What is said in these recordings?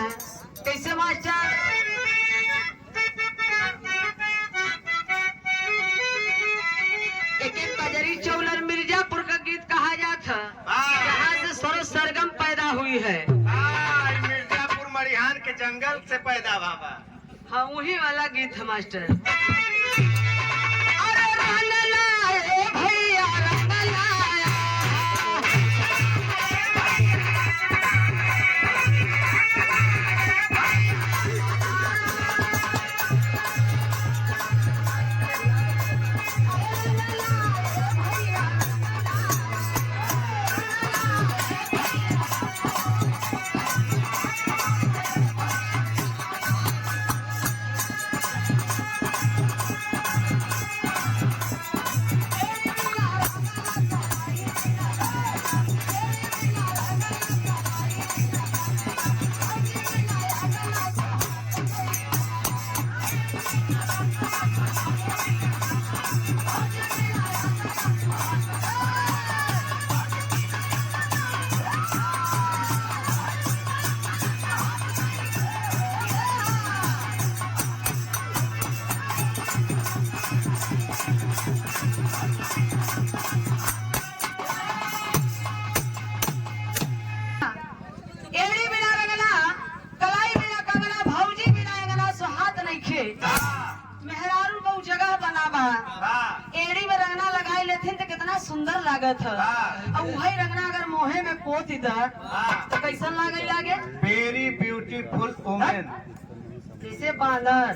है। कैसे मास्टर? एक एक कजरी चौलर मिर्जापुर का गीत कहा जाता जहाँ से सरो सरगम पैदा हुई है। मिर्जापुर मरिहान के जंगल से पैदा बाबा। हाँ वही वाला गीत है मास्टर। अरे रंग लाए भैया रंग लाया, एड़ी बिना रंगना, कलाई बिना कंगना, भौजी बिना अंगना सुहात नइखे। मेहरारू बहु जगह बनावा, एड़ी में रंगना लगाई लेथिन तो कितना सुंदर लागत है। और वही रंगना अगर मोहे में पोत द तो कैसन लागे लागे? Very beautiful women. जैसे बांदर।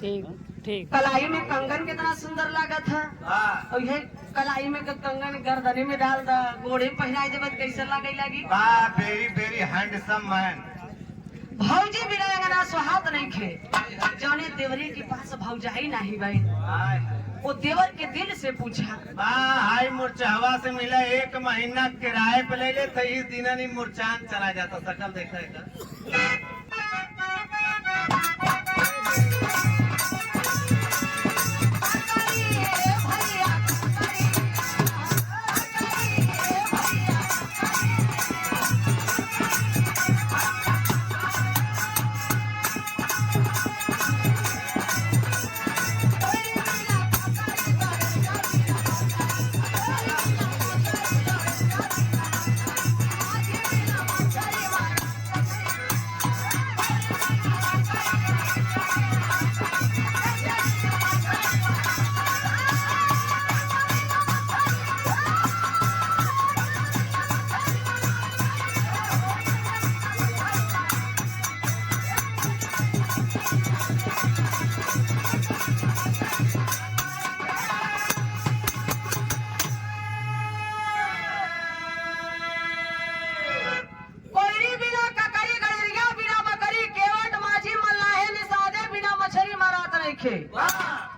ठीक ठीक। कलाई में कंगन कितना सुंदर लागत है। और ये कलाई में कंगन गर्दनी में डाल द, गोड़े में पहनाई देबत कैसन लागे लागी? Very very handsome man. भौजी बिना अंगना सुहात नहीं खे। जौने देवरी के पास भौजाई नहीं भाई, वो देवर के दिल से पूछा। हाई मुरचावा से मिला 1 महीना किराए पे ले ले 23 दिन नहीं मुरचान चला जाता। शकल देखा है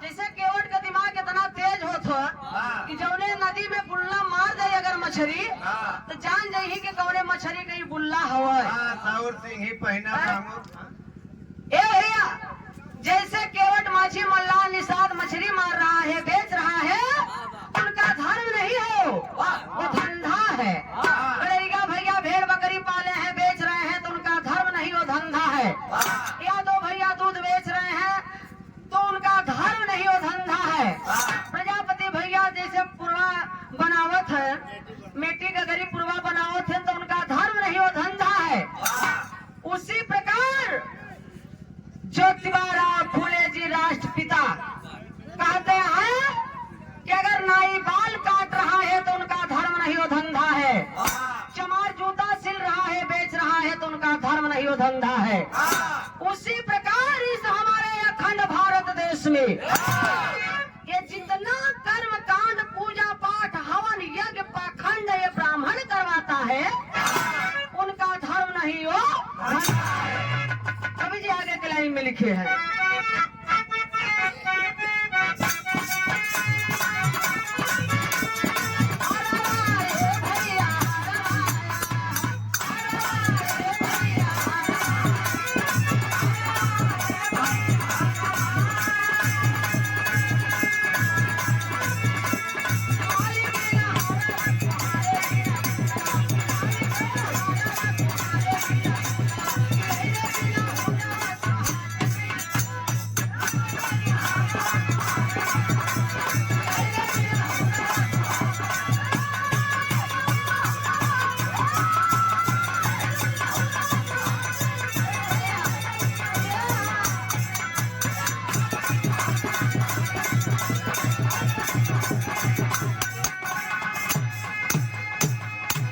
जैसे केवट का दिमाग इतना तेज होता कि जौने नदी में बुल्ला मार दे अगर मछली तो जान जाही कि कौने मछली कहीं बुल्ला हवा। सिंह ही पहना ए भैया, जैसे केवट माछी मल्ला निषाद मछली मार रहा है, बेच रहा है, उनका धर्म नहीं हो, वो धंधा है। गड़ेरिया भैया भेड़ बकरी पाले हैं, बेच रहे हैं तो उनका धर्म नहीं, वो धंधा है। या दो भैया दूध बेच रहे हैं तो उनका धर्म नहीं, वो धंधा है। प्रजापति भैया जैसे पुरवा बनावत है, मिट्टी का गरीब पुरवा बनावत है तो उनका धर्म नहीं, वो धंधा है। उसी प्रकार ज्योतिबा फूले जी राष्ट्रपिता कहते हैं कि अगर नाई बाल काट रहा है तो उनका धर्म नहीं, वो धंधा है। चमार जूता सिल रहा है, बेच रहा है तो उनका धर्म नहीं, वो धंधा है। उसी प्रकार इस हमारे अखंड भारत देश में ये जितना कर्म कांड पूजा पाठ हवन यज्ञ पाखंड ये ब्राह्मण करवाता है, उनका धर्म नहीं, वो कवि जी आगे के लाइन में लिखे हैं।